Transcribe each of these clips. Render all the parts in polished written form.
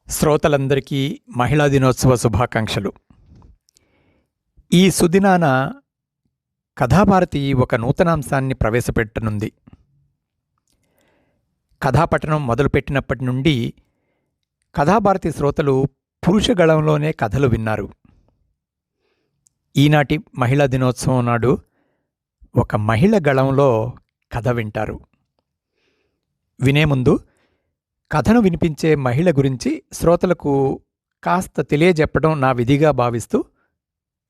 శ్రోతలందరికీ మహిళా దినోత్సవ శుభాకాంక్షలు. ఈ సుదినాన కథాభారతి ఒక నూతనాంశాన్ని ప్రవేశపెట్టనుంది. కథాపఠనం మొదలుపెట్టినప్పటి నుండి కథాభారతి శ్రోతలు పురుష గళంలోనే కథలు విన్నారు. ఈనాటి మహిళా దినోత్సవం నాడు ఒక మహిళ గళంలో కథ వింటారు. వినే ముందు కథను వినిపించే మహిళ గురించి శ్రోతలకు కాస్త తెలియజెప్పడం నా విధిగా భావిస్తూ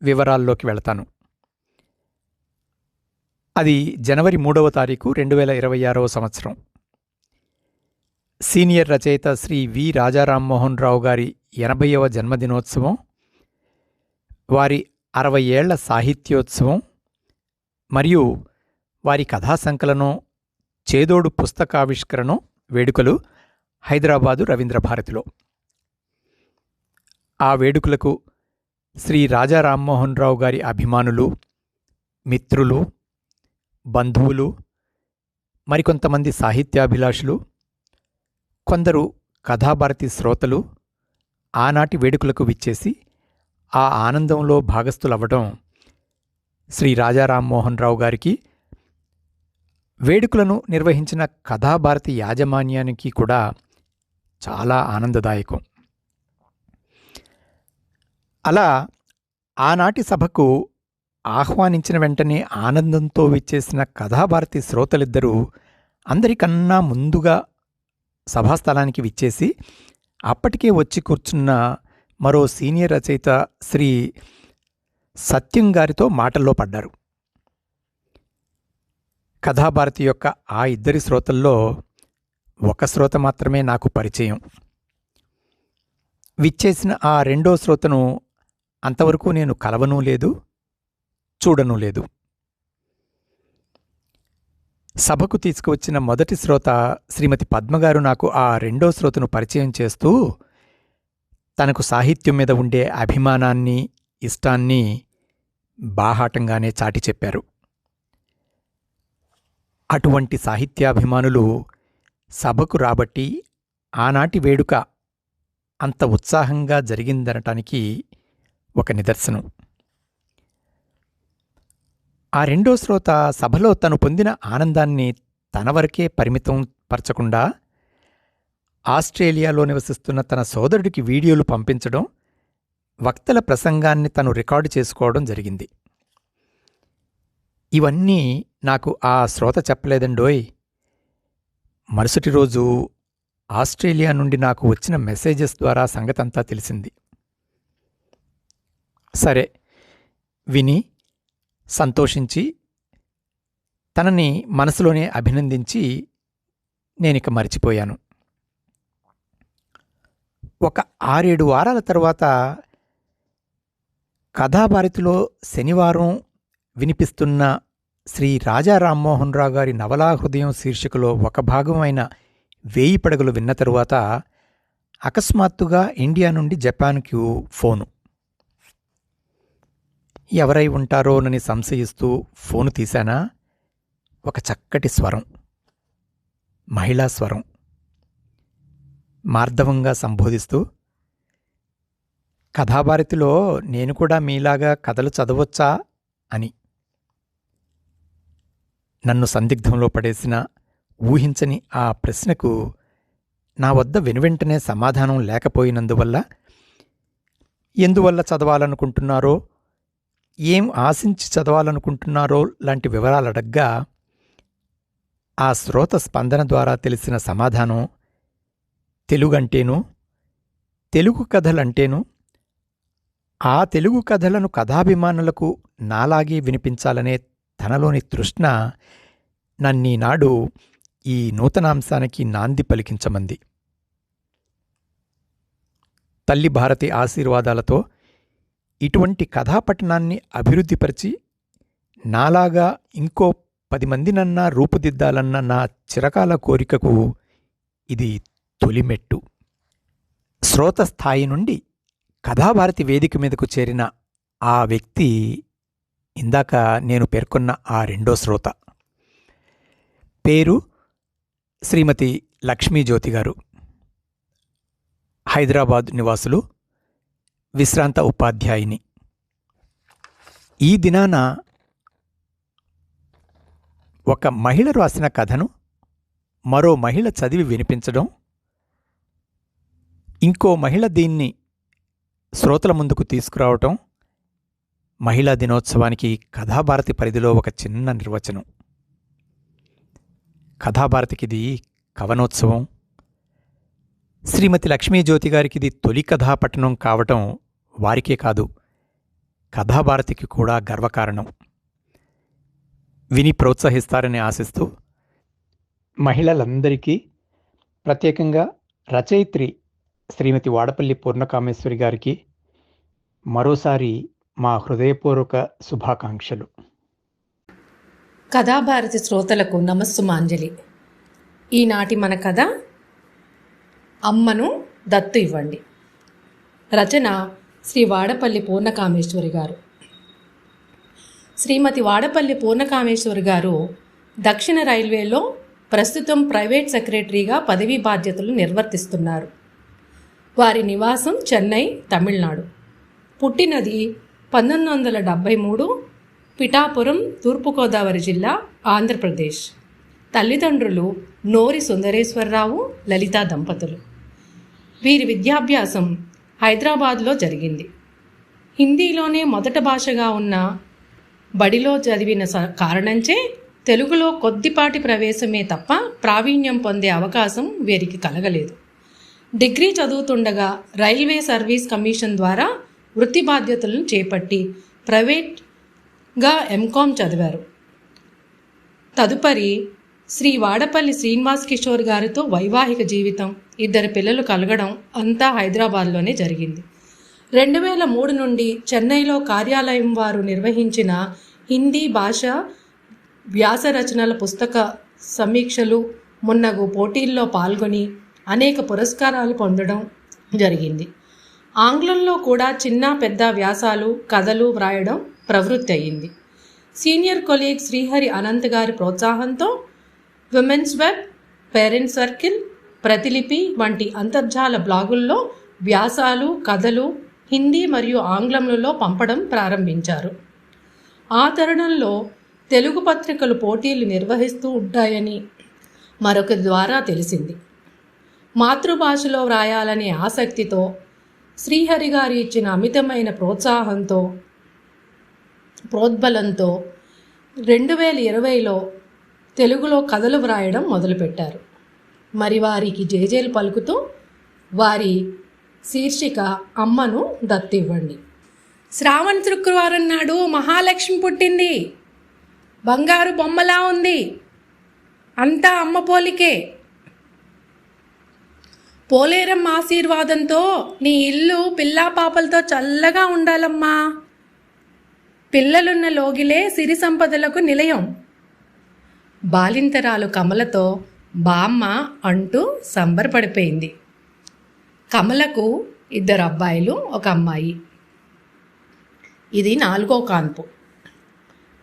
వివరాల్లోకి వెళతాను. అది జనవరి 3వ తారీఖు 2026వ సంవత్సరం. సీనియర్ రచయిత శ్రీ వి రాజారామ్మోహన్ రావు గారి 80వ జన్మదినోత్సవం, వారి 60 ఏళ్ల సాహిత్యోత్సవం మరియు వారి కథా సంకలనం చేదోడు పుస్తకావిష్కరణం వేడుకలు హైదరాబాదు రవీంద్ర భారతిలో. ఆ వేడుకలకు శ్రీ రాజా రామ్మోహన్ రావు గారి అభిమానులు, మిత్రులు, బంధువులు, మరికొంతమంది సాహిత్యాభిలాషులు, కొందరు కథాభారతి శ్రోతలు ఆనాటి వేడుకలకు విచ్చేసి ఆ ఆనందంలో భాగస్థులవ్వడం శ్రీ రాజా రామ్మోహన్ రావు గారికి, వేడుకలను నిర్వహించిన కథాభారతి యాజమాన్యానికి కూడా చాలా ఆనందదాయకం. అలా ఆనాటి సభకు ఆహ్వానించిన వెంటనే ఆనందంతో విచ్చేసిన కథాభారతి శ్రోతలిద్దరూ అందరికన్నా ముందుగా సభాస్థలానికి విచ్చేసి అప్పటికే వచ్చి కూర్చున్న మరో సీనియర్ రచయిత శ్రీ సత్యం గారితో మాటల్లో పడ్డారు. కథాభారతి యొక్క ఆ ఇద్దరి శ్రోతల్లో ఒక శ్రోత మాత్రమే నాకు పరిచయం. విచ్చేసిన ఆ రెండో శ్రోతను అంతవరకు నేను కలవనూ లేదు, చూడనూ లేదు. సభకు తీసుకువచ్చిన మొదటి శ్రోత శ్రీమతి పద్మగారు నాకు ఆ రెండో శ్రోతను పరిచయం చేస్తూ తనకు సాహిత్యం మీద ఉండే అభిమానాన్ని, ఇష్టాన్ని బాహాటంగానే చాటి చెప్పారు. అటువంటి సాహిత్యాభిమానులు సభకు రాబట్టి ఆనాటి వేడుక అంత ఉత్సాహంగా జరిగిందనటానికి ఒక నిదర్శనం. ఆ రెండో శ్రోత సభలో తను పొందిన ఆనందాన్ని తన వరకే పరిమితం పరచకుండా ఆస్ట్రేలియాలో నివసిస్తున్న తన సోదరుడికి వీడియోలు పంపించడం, వక్తల ప్రసంగాన్ని తను రికార్డు చేసుకోవడం జరిగింది. ఇవన్నీ నాకు ఆ శ్రోత చెప్పలేదండోయ్. మరుసటి రోజు ఆస్ట్రేలియా నుండి నాకు వచ్చిన మెసేజెస్ ద్వారా సంగతంతా తెలిసింది. సరే, విని సంతోషించి తనని మనసులోనే అభినందించి నేనిక మరిచిపోయాను. ఒక 6-7 వారాల తరువాత కథాభారతిలో శనివారం వినిపిస్తున్న శ్రీ రాజా రామ్మోహన్ రావు గారి నవలా హృదయం శీర్షికలో ఒక భాగమైన 1000 పడగలు విన్న తరువాత అకస్మాత్తుగా ఇండియా నుండి జపాన్కు ఫోను. ఎవరై ఉంటారోనని సంశయిస్తూ ఫోను తీశానా, ఒక చక్కటి స్వరం, మహిళా స్వరం, మార్దవంగా సంబోధిస్తూ, కథాభారతిలో నేను కూడా మీలాగా కథలు చదవచ్చా అని. నన్ను సందిగ్ధంలో పడేసిన ఊహించని ఆ ప్రశ్నకు నా వద్ద వెనువెంటనే సమాధానం లేకపోయినందువల్ల, ఎందువల్ల చదవాలనుకుంటున్నారో, ఏం ఆశించి చదవాలనుకుంటున్నారో లాంటి వివరాలు అడగ్గా ఆ శ్రోత స్పందన ద్వారా తెలిసిన సమాధానం తెలుగంటేనూ, తెలుగు కథలంటేనూ, ఆ తెలుగు కథలను కథాభిమానులకు నాలాగే వినిపించాలనే తనలోని తృష్ణ నన్నీనాడు ఈ నూతనాంశానికి నాంది పలికించమంది. తల్లి భారతి ఆశీర్వాదాలతో ఇటువంటి కథాపఠనాన్ని అభివృద్ధిపరిచి నాలాగా ఇంకో 10 మందినన్నా రూపుదిద్దాలన్న నా చిరకాల కోరికకు ఇది తొలిమెట్టు. శ్రోత స్థాయి నుండి కథాభారతి వేదిక మీదకు చేరిన ఆ వ్యక్తి ఇందాక నేను పేర్కొన్న ఆ రెండో శ్రోత. పేరు శ్రీమతి లక్ష్మీజ్యోతి గారు. హైదరాబాద్ నివాసులు, విశ్రాంత ఉపాధ్యాయుని. ఈ దినాన ఒక మహిళ రాసిన కథను మరో మహిళ చదివి వినిపించడం, ఇంకో మహిళ దీన్ని శ్రోతల ముందుకు తీసుకురావటం మహిళా దినోత్సవానికి కథాభారతి పరిధిలో ఒక చిన్న నిర్వచనం. కథాభారతికిది కవనోత్సవం. శ్రీమతి లక్ష్మీజ్యోతి గారికిది తొలి కథాపట్టణం కావటం వారికే కాదు, కథాభారతికి కూడా గర్వకారణం. విని ప్రోత్సహిస్తారని ఆశిస్తూ, మహిళలందరికీ, ప్రత్యేకంగా రచయిత్రి శ్రీమతి వాడపల్లి పూర్ణకామేశ్వరి గారికి మరోసారి మా హృదయపూర్వక శుభాకాంక్షలు. కథాభారతి శ్రోతలకు నమస్సుమాంజలి. ఈనాటి మన కథ అమ్మను దత్తు ఇవ్వండి. రచన శ్రీ వాడపల్లి పూర్ణకామేశ్వరి గారు. శ్రీమతి వాడపల్లి పూర్ణకామేశ్వరి గారు దక్షిణ రైల్వేలో ప్రస్తుతం ప్రైవేట్ సెక్రటరీగా పదవీ బాధ్యతలు నిర్వర్తిస్తున్నారు. వారి నివాసం చెన్నై, తమిళనాడు. పుట్టినది 1973, పిఠాపురం, తూర్పుగోదావరి జిల్లా, ఆంధ్రప్రదేశ్. తల్లిదండ్రులు నోరి సుందరేశ్వరరావు, లలితా దంపతులు. వీరి విద్యాభ్యాసం హైదరాబాద్లో జరిగింది. హిందీలోనే మొదట భాషగా ఉన్న బడిలో చదివిన కారణంచే తెలుగులో కొద్దిపాటి ప్రవేశమే తప్ప ప్రావీణ్యం పొందే అవకాశం వీరికి కలగలేదు. డిగ్రీ చదువుతుండగా రైల్వే సర్వీస్ కమిషన్ ద్వారా వృత్తి బాధ్యతలను చేపట్టి ప్రైవేట్గా ఎంకామ్ చదివారు. తదుపరి శ్రీ వాడపల్లి శ్రీనివాస్ కిషోర్ గారితో వైవాహిక జీవితం, 2 పిల్లలు కలగడం అంతా హైదరాబాద్లోనే జరిగింది. 2003 నుండి చెన్నైలో కార్యాలయం వారు నిర్వహించిన హిందీ భాష వ్యాసరచనల పుస్తక సమీక్షలు మున్నగు పోటీల్లో పాల్గొని అనేక పురస్కారాలు పొందడం జరిగింది. ఆంగ్లంలో కూడా చిన్న పెద్ద వ్యాసాలు, కథలు వ్రాయడం ప్రవృత్తి అయింది. సీనియర్ కొలీగ్ శ్రీహరి అనంత్ గారి ప్రోత్సాహంతో women's web, parents circle, Pratilipi వంటి అంతర్జాల బ్లాగుల్లో వ్యాసాలు, కథలు హిందీ మరియు ఆంగ్లంలో పంపడం ప్రారంభించారు. ఆ తరుణంలో తెలుగు పత్రికలు పోటీలు నిర్వహిస్తూ ఉంటాయని మరొకరి ద్వారా తెలిసింది. మాతృభాషలో వ్రాయాలనే ఆసక్తితో, శ్రీహరి గారు ఇచ్చిన అమితమైన ప్రోద్బలంతో 2020లో తెలుగులో కథలు వ్రాయడం మొదలుపెట్టారు. మరి వారికి జేజేలు పలుకుతూ వారి శీర్షిక అమ్మను దత్తివ్వండి. శ్రావణ శుక్రవారం నాడు మహాలక్ష్మి పుట్టింది. బంగారు బొమ్మలా ఉంది. అంతా అమ్మ పోలికే. పోలేరమ్మ ఆశీర్వాదంతో నీ ఇల్లు పిల్లా పాపలతో చల్లగా ఉండాలమ్మా. పిల్లలున్న లోగిలే సిరి సంపదలకు నిలయం. బాలింతరాలు కమలతో బామ్మ అంటూ సంబరపడిపోయింది. కమలకు 2 అబ్బాయిలు, 1 అమ్మాయి. ఇది 4వ కాన్పు.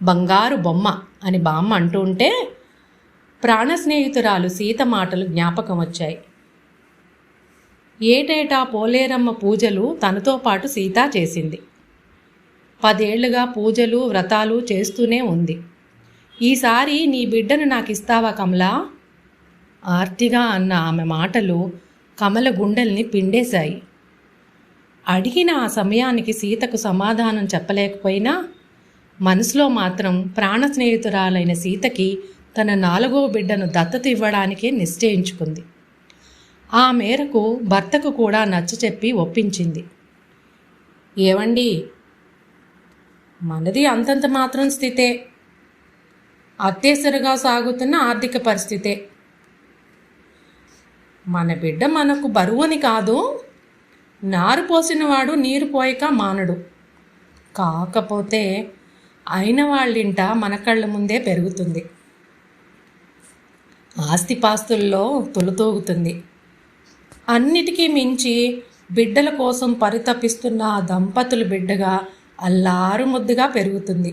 బంగారు బొమ్మ అని బామ్మ అంటూ ఉంటే ప్రాణ స్నేహితురాలు సీత మాటలు జ్ఞాపకం వచ్చాయి. ఏటేటా పోలేరమ్మ పూజలు తనతో పాటు సీత చేసింది. 10 ఏళ్లుగా పూజలు, వ్రతాలు చేస్తూనే ఉంది. ఈసారి నీ బిడ్డను నాకు ఇస్తావా కమలా? ఆర్తిగా అన్న ఆమె మాటలు కమల గుండెల్ని పిండేశాయి. అడిగిన ఆ సమయానికి సీతకు సమాధానం చెప్పలేకపోయినా మనసులో మాత్రం ప్రాణ స్నేహితురాలైన సీతకి తన 4వ బిడ్డను దత్తత ఇవ్వడానికే నిశ్చయించుకుంది. ఆ మేరకు భర్తకు కూడా నచ్చచెప్పి ఒప్పించింది. ఏవండి, మనది అంతంత మాత్రం స్థితే, అత్యవసరంగా సాగుతున్న ఆర్థిక పరిస్థితే. మన బిడ్డ మనకు బరువుని కాదు, నారు పోసినవాడు నీరు పోయక మానడు. కాకపోతే అయిన వాళ్ళింట మన కళ్ళ ముందే పెరుగుతుంది. ఆస్తిపాస్తుల్లో తొలుతూగుతుంది. అన్నిటికీ మించి బిడ్డల కోసం పరితపిస్తున్న ఆ దంపతుల బిడ్డగా అల్లారు ముద్దుగా పెరుగుతుంది.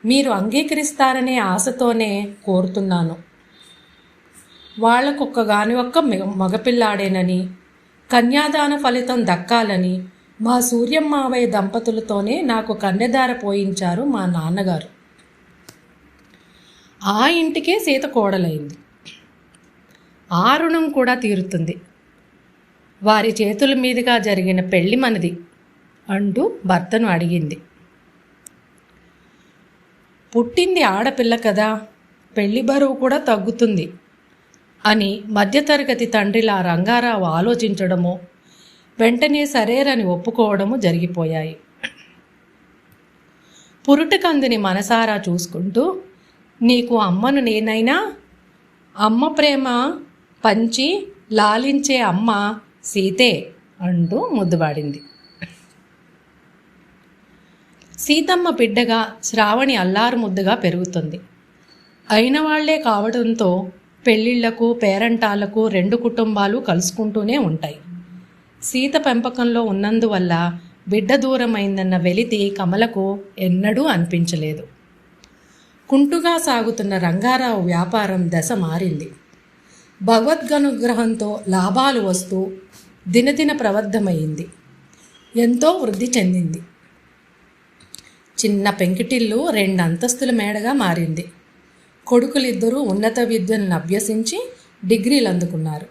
మీరు అంగీకరిస్తారనే ఆశతోనే కోరుతున్నాను. వాళ్లకొక్కగాని ఒక్క మగపిల్లాడేనని, కన్యాదాన ఫలితం దక్కాలని మా సూర్యమ్మావయ్య దంపతులతోనే నాకు కన్యదార పోయించారు మా నాన్నగారు. ఆ ఇంటికే సీత కోడలైంది. ఆ రుణం కూడా తీరుతుంది. వారి చేతుల మీదుగా జరిగిన పెళ్లి మనది అంటూ భర్తను అడిగింది. పుట్టింది ఆడపిల్ల కదా, పెళ్లి బరువు కూడా తగ్గుతుంది అని మధ్యతరగతి తండ్రిలా రంగారావు ఆలోచించడము, వెంటనే సరేరని ఒప్పుకోవడము జరిగిపోయాయి. పురుటకందుని మనసారా చూసుకుంటూ, నీకు అమ్మను నేనైనా, అమ్మ ప్రేమ పంచి లాలించే అమ్మ సీతే అంటూ ముద్దుబాడింది. సీతమ్మ బిడ్డగా శ్రావణి అల్లారు ముద్దుగా పెరుగుతుంది. అయిన వాళ్లే కావడంతో పెళ్ళిళ్లకు పేరంటాలకు రెండు కుటుంబాలు కలుసుకుంటూనే ఉంటాయి. సీత పెంపకంలో ఉన్నందువల్ల బిడ్డ దూరమైందన్న వెలితి కమలకు ఎన్నడూ అనిపించలేదు. కుంటుగా సాగుతున్న రంగారావు వ్యాపారం దశ మారింది. భగవద్గనుగ్రహంతో లాభాలు వస్తూ దినదిన ప్రవర్ధమైంది. ఎంతో వృద్ధి చెందింది. చిన్న పెంకిటిల్లు 2 అంతస్తుల మేడగా మారింది. కొడుకులిద్దరూ ఉన్నత విద్యను అభ్యసించి డిగ్రీలు అందుకున్నారు.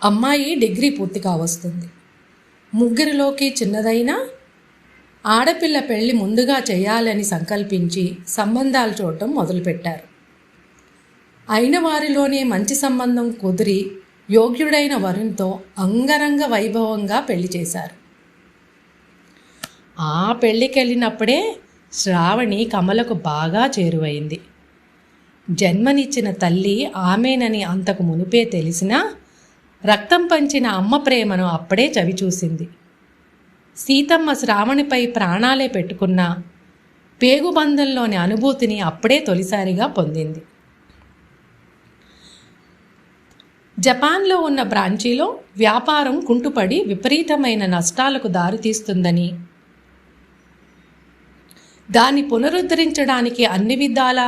అమ్మాయి డిగ్రీ పూర్తి కావస్తుంది. ముగ్గురిలోకి చిన్నదైనా ఆడపిల్ల పెళ్లి ముందుగా చేయాలని సంకల్పించి సంబంధాలు చూడటం మొదలుపెట్టారు. అయిన వారిలోనే మంచి సంబంధం కుదిరి యోగ్యుడైన వరునితో అంగరంగ వైభవంగా పెళ్లి చేశారు. ఆ పెళ్ళికెళ్ళినప్పుడే శ్రావణి కమలకు బాగా చేరువైంది. జన్మనిచ్చిన తల్లి ఆమెనని అంతకు మునిపే తెలిసినా రక్తం పంచిన అమ్మ ప్రేమను అప్పుడే చవిచూసింది. సీతమ్మ శ్రావణిపై ప్రాణాలే పెట్టుకున్న పేగుబంధంలోని అనుభూతిని అప్పుడే తొలిసారిగా పొందింది. జపాన్లో ఉన్న బ్రాంచీలో వ్యాపారం కుంటుపడి విపరీతమైన నష్టాలకు దారితీస్తుందని, దాన్ని పునరుద్ధరించడానికి అన్ని విధాలా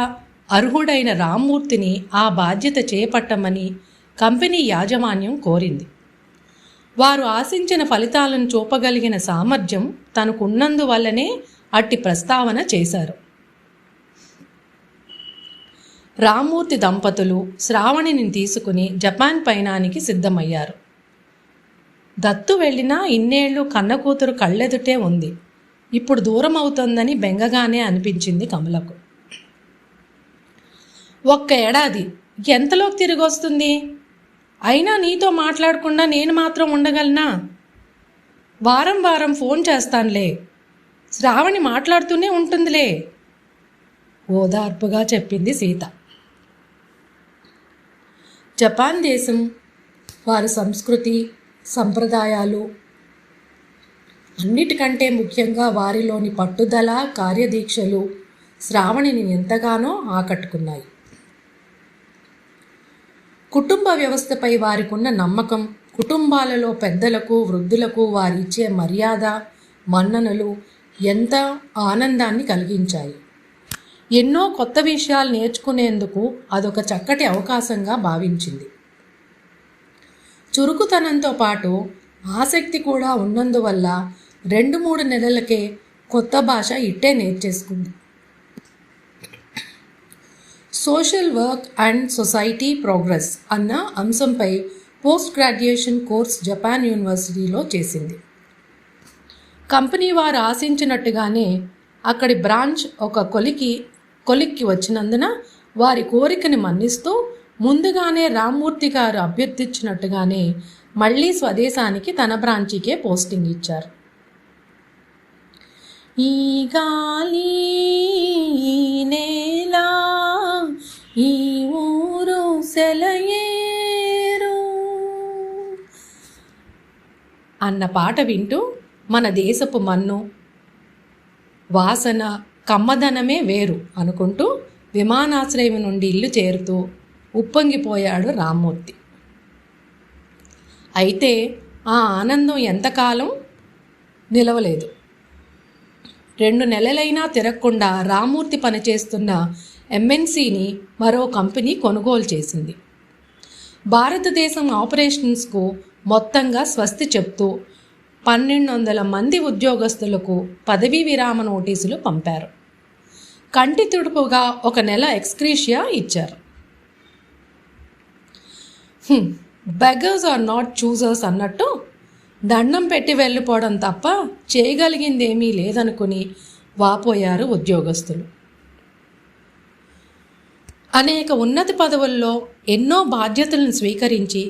అర్హుడైన రామ్మూర్తిని ఆ బాధ్యత చేపట్టమని కంపెనీ యాజమాన్యం కోరింది. వారు ఆశించిన ఫలితాలను చూపగలిగిన సామర్థ్యం తనకున్నందువల్లనే అట్టి ప్రస్తావన చేశారు. రామ్మూర్తి దంపతులు శ్రావణిని తీసుకుని జపాన్ పయనానికి సిద్ధమయ్యారు. దత్తు వెళ్ళినా ఇన్నేళ్లు కన్నకూతురు కళ్ళెదుటే ఉంది. ఇప్పుడు దూరం అవుతోందని బెంగగానే అనిపించింది కమలకు. 1 ఏడాది ఎంతలోకి తిరిగి వస్తుంది? అయినా నీతో మాట్లాడకుండా నేను మాత్రం ఉండగలనా? వారం వారం ఫోన్ చేస్తానులే, శ్రావణి మాట్లాడుతూనే ఉంటుందిలే ఓదార్పుగా చెప్పింది సీత. జపాన్ దేశం, వారి సంస్కృతి సంప్రదాయాలు, అన్నిటికంటే ముఖ్యంగా వారిలోని పట్టుదల కార్యదీక్షలు శ్రావణిని ఎంతగానో ఆకట్టుకున్నాయి. కుటుంబ వ్యవస్థపై వారికున్న నమ్మకం, కుటుంబాలలో పెద్దలకు వృద్ధులకు వారిచ్చే మర్యాద మన్ననలు ఎంత ఆనందాన్ని కలిగించాయి. ఎన్నో కొత్త విషయాలు నేర్చుకునేందుకు అదొక చక్కటి అవకాశంగా భావించింది. చురుకుతనంతో పాటు ఆసక్తి కూడా ఉన్నందువల్ల 2-3 నెలలకే కొత్త భాష ఇట్టే నేర్చేసుకుంది. Social work and society progress అన్న అంశంపై పోస్ట్ గ్రాడ్యుయేషన్ కోర్స్ జపాన్ యూనివర్సిటీలో చేసింది. కంపెనీ వారు ఆశించినట్టుగానే అక్కడి బ్రాంచ్ ఒక కొలిక్కి వచ్చినందున వారి కోరికని మన్నిస్తూ ముందుగానే రామ్మూర్తి గారు అభ్యర్థించినట్టుగానే మళ్ళీ స్వదేశానికి తన బ్రాంచీకే పోస్టింగ్ ఇచ్చారు. ఈ గాలి ఈ నేల ఈ ఊరు సెలయేరు అన్న పాట వింటూ మన దేశపు మన్ను వాసన కమ్మదనమే వేరు అనుకుంటూ విమానాశ్రయం నుండి ఇల్లు చేరుతూ ఉప్పొంగిపోయాడు రామ్మూర్తి. అయితే ఆ ఆనందం ఎంతకాలం నిలవలేదు. 2 నెలలైనా తిరగకుండా రామ్మూర్తి పనిచేస్తున్న ఎంఎన్సీని మరో కంపెనీ కొనుగోలు చేసింది. భారతదేశం ఆపరేషన్స్కు మొత్తంగా స్వస్తి చెప్తూ 1200 మంది ఉద్యోగస్తులకు పదవీ విరామ నోటీసులు పంపారు. కంటి తుడుపుగా 1 నెల ఎక్స్క్రీషియా ఇచ్చారు. బెగర్స్ ఆర్ నాట్ చూజర్స్ అన్నట్టు దండం పెట్టి వెళ్ళిపోవడం తప్ప చేయగలిగిందేమీ లేదనుకుని వాపోయారు ఉద్యోగస్తులు. అనేక ఉన్నత పదవుల్లో ఎన్నో బాధ్యతలను స్వీకరించి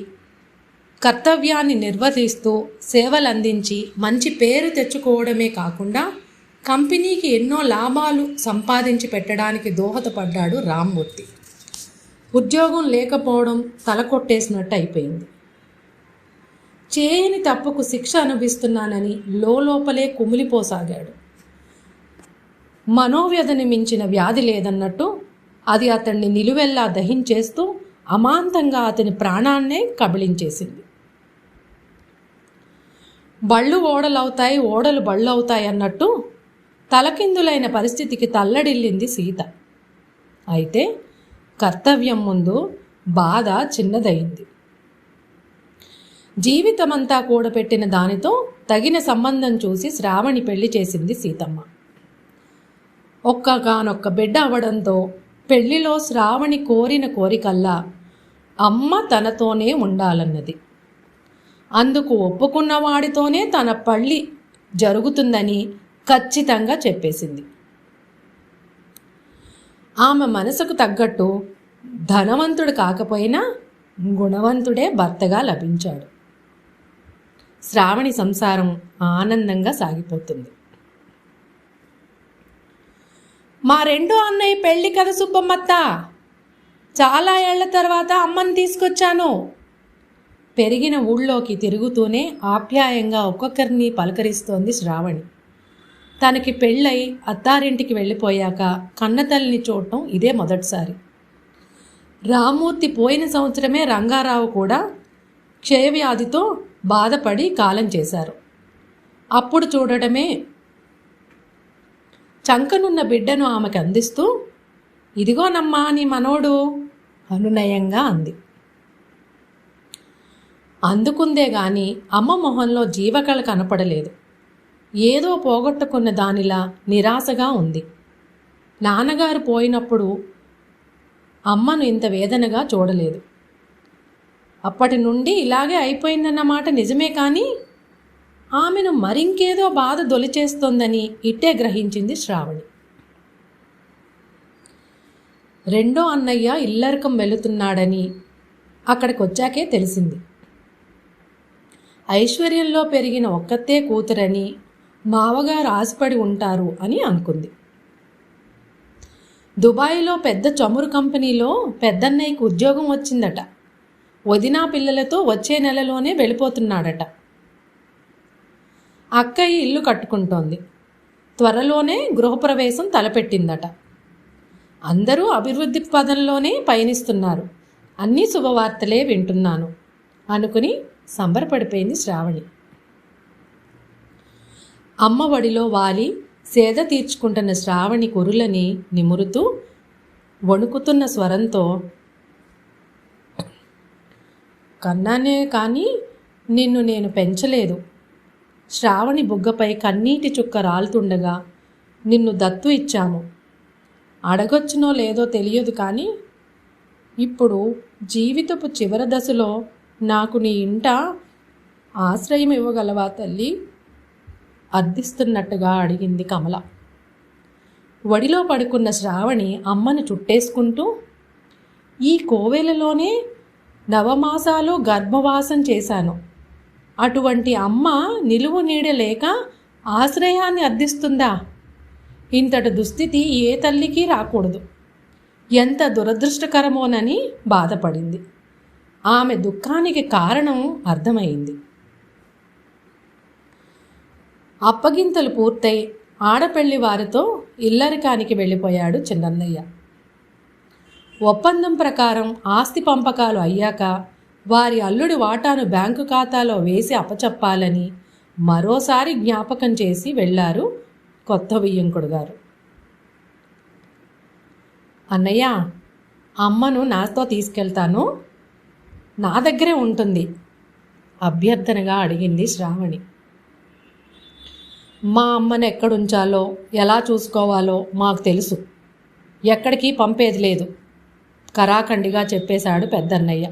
కర్తవ్యాన్ని నిర్వర్తిస్తూ సేవలందించి మంచి పేరు తెచ్చుకోవడమే కాకుండా కంపెనీకి ఎన్నో లాభాలు సంపాదించి పెట్టడానికి దోహదపడ్డాడు రామ్మూర్తి. ఉద్యోగం లేకపోవడం తలకొట్టేసినట్టు అయిపోయింది. చేయని తప్పుకు శిక్ష అనుభవిస్తున్నానని లోపలే కుమిలిపోసాగాడు. మనోవ్యధని మించిన వ్యాధి లేదన్నట్టు అది అతన్ని నిలువెల్లా దహించేస్తూ అమాంతంగా అతని ప్రాణాన్నే కబళించేసింది. బళ్ళు ఓడలవుతాయి, ఓడలు బళ్ళు అవుతాయి అన్నట్టు తలకిందులైన పరిస్థితికి తల్లడిల్లింది సీత. అయితే కర్తవ్యం ముందు బాధ చిన్నదయింది. జీవితమంతా కూడబెట్టిన దానితో తగిన సంబంధం చూసి శ్రావణి పెళ్లి చేసింది సీతమ్మ. ఒక్కగానొక్క బిడ్డ అవడంతో పెళ్లిలో శ్రావణి కోరిన కోరికల్లా అమ్మ తనతోనే ఉండాలన్నది. అందుకు ఒప్పుకున్న వాడితోనే తన పెళ్లి జరుగుతుందని ఖచ్చితంగా చెప్పేసింది. ఆమె మనసుకు తగ్గట్టు ధనవంతుడు కాకపోయినా గుణవంతుడే భర్తగా లభించాడు. శ్రావణి సంసారం ఆనందంగా సాగిపోతుంది. మా రెండో అన్నయ్య పెళ్లి కదా సుబ్బమ్మత్త, చాలా ఏళ్ల తర్వాత అమ్మని తీసుకొచ్చాను. పెరిగిన ఊళ్ళోకి తిరుగుతూనే ఆప్యాయంగా ఒక్కొక్కరిని పలకరిస్తోంది శ్రావణి. తనకి పెళ్ళై అత్తారింటికి వెళ్ళిపోయాక కన్నతల్లిని చూడటం ఇదే మొదటిసారి. రామ్మూర్తి పోయిన సంవత్సరమే రంగారావు కూడా క్షయవ్యాధితో బాధపడి కాలం చేశారు. అప్పుడు చూడటమే. చంకనున్న బిడ్డను ఆమెకు అందిస్తూ, ఇదిగోనమ్మా నీ మనోడు అనునయంగా అంది. అందుకుందే గాని అమ్మ మొహంలో జీవకళ కనపడలేదు. ఏదో పోగొట్టుకున్న దానిలా నిరాశగా ఉంది. నాన్నగారు పోయినప్పుడు అమ్మను ఇంత వేదనగా చూడలేదు. అప్పటి నుండి ఇలాగే అయిపోయిందన్నమాట నిజమే, కానీ ఆమెను మరింకేదో బాధ దొలిచేస్తోందని ఇట్టే గ్రహించింది శ్రావణి. రెండో అన్నయ్య ఇల్లరికం వెళుతున్నాడని అక్కడికి వచ్చాకే తెలిసింది. ఐశ్వర్యంలో పెరిగిన ఒక్కతే కూతురని మావగారు ఆశపడి ఉంటారు అని అనుకుంది. దుబాయ్లో పెద్ద చమురు కంపెనీలో పెద్దన్నయ్యకు ఉద్యోగం వచ్చిందట. వదినా పిల్లలతో వచ్చే నెలలోనే వెళ్ళిపోతున్నాడట. అక్కయ్య ఇల్లు కట్టుకుంటోంది. త్వరలోనే గృహప్రవేశం తలపెట్టిందట. అందరూ అభివృద్ధి పదంలోనే పయనిస్తున్నారు. అన్నీ శుభవార్తలే వింటున్నాను అనుకుని సంబరపడిపోయింది శ్రావణి. అమ్మ ఒడిలో వాలి సేద తీర్చుకుంటున్న శ్రావణి కురులని నిమురుతూ వణుకుతున్న స్వరంతో, కన్నానే కానీ నిన్ను నేను పెంచలేదు. శ్రావణి బుగ్గపై కన్నీటి చుక్క రాలుతుండగా నిన్ను దత్తు ఇచ్చాము. అడగొచ్చునో లేదో తెలియదు, కానీ ఇప్పుడు జీవితపు చివరి దశలో నాకు నీ ఇంట ఆశ్రయం ఇవ్వగలవా తల్లి? అర్థిస్తున్నట్టుగా అడిగింది కమల. వడిలో పడుకున్న శ్రావణి అమ్మను చుట్టేసుకుంటూ, ఈ కోవెలలోనే నవమాసాలు గర్భవాసం చేశాను. అటువంటి అమ్మ నిలువు నీడ లేక ఆశ్రయాన్ని అర్థిస్తుందా? ఇంతటి దుస్థితి ఏ తల్లికి రాకూడదు. ఎంత దురదృష్టకరమోనని బాధపడింది. ఆమె దుఃఖానికి కారణం అర్థమైంది. అప్పగింతలు పూర్తయి ఆడపెళ్లి వారితో ఇల్లరికానికి వెళ్ళిపోయాడు చిన్నన్నయ్య. ఒప్పందం ప్రకారం ఆస్తి పంపకాలు అయ్యాక వారి అల్లుడి వాటాను బ్యాంకు ఖాతాలో వేసి అప్పచెప్పాలని మరోసారి జ్ఞాపకం చేసి వెళ్ళారు కొత్త వియ్యంకుడు గారు. అన్నయ్య, అమ్మను నాతో తీసుకెళ్తాను, నా దగ్గరే ఉంటుంది అభ్యర్థనగా అడిగింది శ్రావణి. మా అమ్మను ఎక్కడుంచాలో ఎలా చూసుకోవాలో మాకు తెలుసు, ఎక్కడికి పంపేది లేదు కరాఖండిగా చెప్పేశాడు పెద్దన్నయ్య,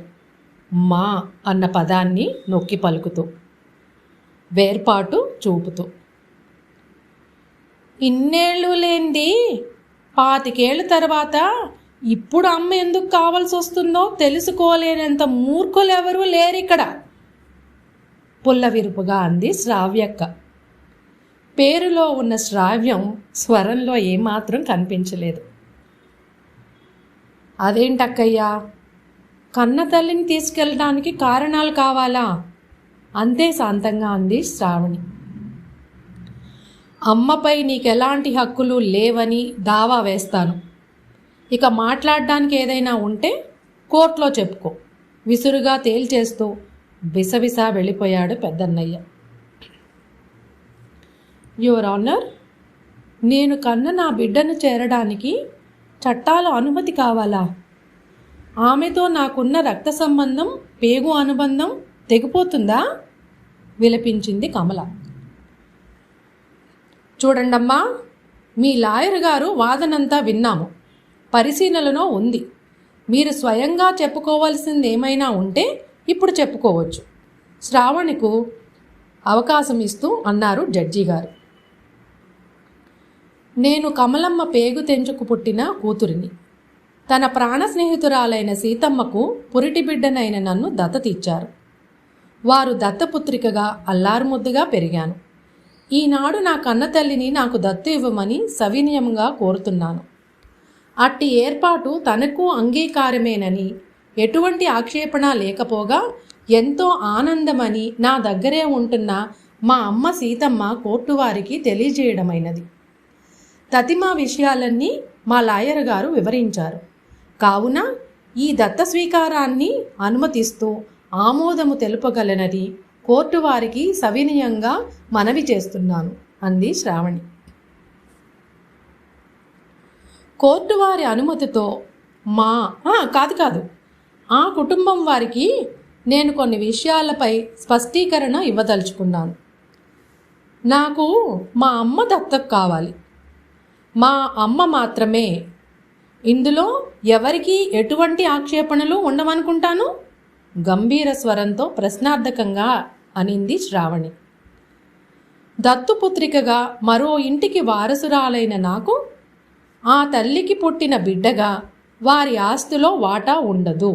మా అన్న పదాన్ని నొక్కి పలుకుతూ, వేర్పాటు చూపుతూ. ఇన్నేళ్ళు లేంది 25 ఏళ్ళ తర్వాత ఇప్పుడు అమ్మ ఎందుకు కావాల్సి వస్తుందో తెలుసుకోలేనంత మూర్ఖులెవరూ లేరిక్కడ, పుల్లవిరుపుగా అంది శ్రావ్యక్క. పేరులో ఉన్న శ్రావ్యం స్వరంలో ఏమాత్రం కనిపించలేదు. అదేంటక్కయ్యా, కన్న తల్లిని తీసుకెళ్ళడానికి కారణాలు కావాలా? అంతే శాంతంగా అంది శ్రావణి. అమ్మపై నీకెలాంటి హక్కులు లేవని దావా వేస్తాను. ఇక మాట్లాడడానికి ఏదైనా ఉంటే కోర్టులో చెప్పుకో, విసురుగా తేల్చేస్తూ బిసబిసా వెళ్ళిపోయాడు పెద్దన్నయ్య. యువర్ ఆనర్, నేను కన్న నా బిడ్డను చేరడానికి చట్టాల అనుమతి కావాలా? ఆమెతో నాకున్న రక్త సంబంధం, పేగు అనుబంధం తెగిపోతుందా? విలపించింది కమల. చూడండమ్మా, మీ లాయర్ గారు వాదనంతా విన్నాము, పరిశీలనలో ఉంది. మీరు స్వయంగా చెప్పుకోవాల్సింది ఏమైనా ఉంటే ఇప్పుడు చెప్పుకోవచ్చు. శ్రావణికు అవకాశం ఇస్తూ అన్నారు జడ్జి గారు. నేను కమలమ్మ పేగు తెంచుకు పుట్టిన కూతురిని. తన ప్రాణ స్నేహితురాలైన సీతమ్మకు పురిటి బిడ్డనైన నన్ను దత్తతిచ్చారు. వారు దత్తపుత్రికగా అల్లారుముద్దుగా పెరిగాను. ఈనాడు నా కన్నతల్లిని నాకు దత్తు ఇవ్వమని సవినయంగా కోరుతున్నాను. అట్టి ఏర్పాటు తనకు అంగీకారమేనని, ఎటువంటి ఆక్షేపణ లేకపోగా ఎంతో ఆనందమని నా దగ్గరే ఉంటున్న మా అమ్మ సీతమ్మ కోర్టు వారికి తెలియజేయడమైనది. తతిమా విషయాలన్నీ మా లాయర్ గారు వివరించారు. కావున ఈ దత్త స్వీకారాన్ని అనుమతిస్తూ ఆమోదము తెలుపగలనని కోర్టు వారికి సవినయంగా మనవి చేస్తున్నాను అంది శ్రావణి. కోర్టు వారి అనుమతితో కాదు ఆ కుటుంబం వారికి నేను కొన్ని విషయాలపై స్పష్టీకరణ ఇవ్వదలుచుకున్నాను. నాకు మా అమ్మ దత్తకు కావాలి. మా అమ్మ మాత్రమే. ఇందులో ఎవరికి ఎటువంటి ఆక్షేపణలు ఉండవనుకుంటాను? గంభీర స్వరంతో ప్రశ్నార్థకంగా అనింది శ్రావణి. దత్తుపుత్రికగా మరో ఇంటికి వారసురాలైన నాకు ఆ తల్లికి పుట్టిన బిడ్డగా వారి ఆస్తిలో వాటా ఉండదు,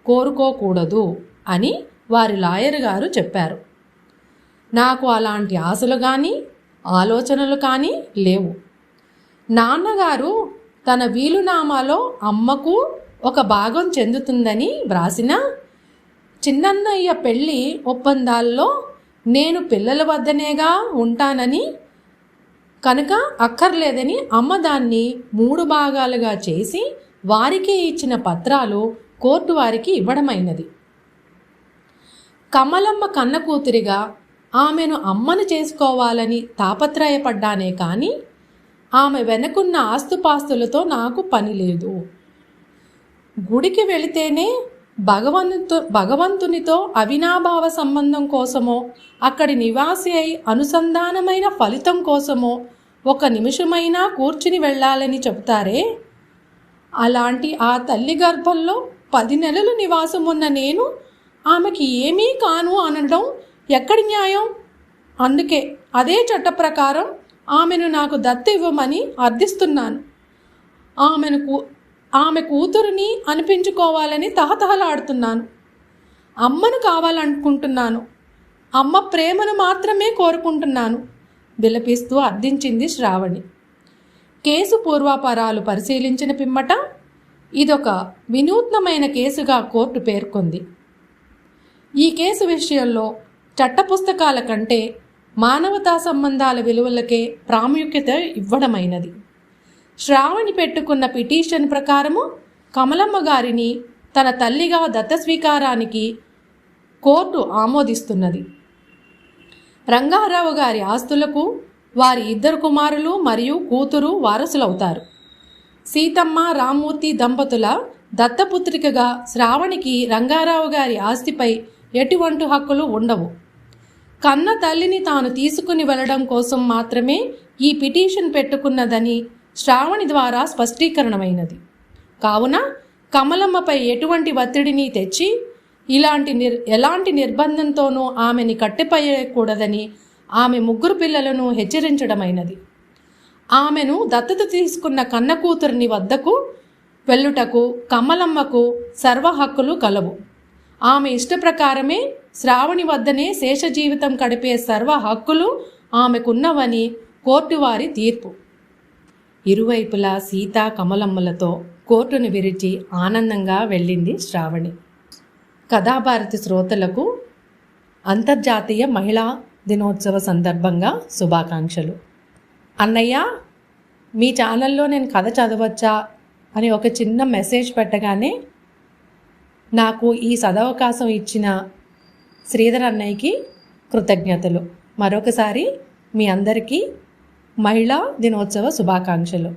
కోరుకోకూడదు అని వారి లాయర్ గారు చెప్పారు. నాకు అలాంటి ఆశలు కానీ ఆలోచనలు కానీ లేవు. నాన్నగారు తన వీలునామాలో అమ్మకు ఒక భాగం చెందుతుందని వ్రాసిన చిన్నన్నయ్య పెళ్ళి ఒప్పందాల్లో నేను పిల్లల వద్దనేగా ఉంటానని కనుక అక్కర్లేదని అమ్మ దాన్ని 3 భాగాలుగా చేసి వారికే ఇచ్చిన పత్రాలు కోర్టు వారికి ఇవ్వడమైనది. కమలమ్మ కన్న కూతురిగా ఆమెను అమ్మను చేసుకోవాలని తాపత్రయపడ్డానే కానీ ఆమె వెనకున్న ఆస్తుపాస్తులతో నాకు పని లేదు. గుడికి వెళితేనే భగవంతునితో అవినాభావ సంబంధం కోసమో, అక్కడి నివాసి అయి అనుసంధానమైన ఫలితం కోసమో 1 నిమిషమైనా కూర్చుని వెళ్ళాలని చెబుతారే, అలాంటి ఆ తల్లి గర్భంలో 10 నెలలు నివాసం ఉన్న నేను ఆమెకి ఏమీ కాను అనడం ఎక్కడి న్యాయం? అందుకే అదే చట్ట ప్రకారం ఆమెను నాకు దత్తు ఇవ్వమని అర్థిస్తున్నాను. ఆమె కూతురుని అనిపించుకోవాలని తహతహలాడుతున్నాను. అమ్మను కావాలనుకుంటున్నాను. అమ్మ ప్రేమను మాత్రమే కోరుకుంటున్నాను విలపిస్తూ అర్థించింది శ్రావణి. కేసు పూర్వాపరాలు పరిశీలించిన పిమ్మట ఇదొక వినూత్నమైన కేసుగా కోర్టు పేర్కొంది. ఈ కేసు విషయంలో చట్టపుస్తకాల కంటే మానవతా సంబంధాల విలువలకే ప్రాముఖ్యత ఇవ్వడమైనది. శ్రావణి పెట్టుకున్న పిటిషన్ ప్రకారము కమలమ్మ గారిని తన తల్లిగా దత్త స్వీకారానికి కోర్టు ఆమోదిస్తున్నది. రంగారావు గారి ఆస్తులకు వారి 2 కుమారులు మరియు కూతురు వారసులవుతారు. సీతమ్మ రామ్మూర్తి దంపతుల దత్తపుత్రికగా శ్రావణికి రంగారావు గారి ఆస్తిపై ఎటువంటి హక్కులు ఉండవు. కన్న తల్లిని తాను తీసుకుని వెళ్ళడం కోసం మాత్రమే ఈ పిటిషన్ పెట్టుకున్నదని శ్రావణి ద్వారా స్పష్టీకరణమైనది. కావున కమలమ్మపై ఎటువంటి ఒత్తిడిని తెచ్చి ఎలాంటి నిర్బంధంతోనూ ఆమెని కట్టిపయ్యకూడదని ఆమె 3 పిల్లలను హెచ్చరించడమైనది. ఆమెను దత్తత తీసుకున్న కన్న కూతురిని వద్దకు వెళ్ళుటకు కమలమ్మకు సర్వ హక్కులు కలవు. ఆమె ఇష్టప్రకారమే శ్రావణి వద్దనే శేష జీవితం గడిపే సర్వ హక్కులు ఆమెకున్నవని కోర్టు వారి తీర్పు. ఇరువైపులా సీతా కమలమ్మలతో కోర్టును విరిచి ఆనందంగా వెళ్ళింది శ్రావణి. కథాభారతి శ్రోతలకు అంతర్జాతీయ మహిళా దినోత్సవ సందర్భంగా శుభాకాంక్షలు. అన్నయ్య, మీ ఛానల్లో నేను కథ చదవచ్చా అని ఒక చిన్న మెసేజ్ పెట్టగానే నాకు ఈ సదవకాశం ఇచ్చిన శ్రీధర్ అన్నయ్యకి కృతజ్ఞతలు. మరొకసారి మీ అందరికీ మహిళా దినోత్సవ శుభాకాంక్షలు.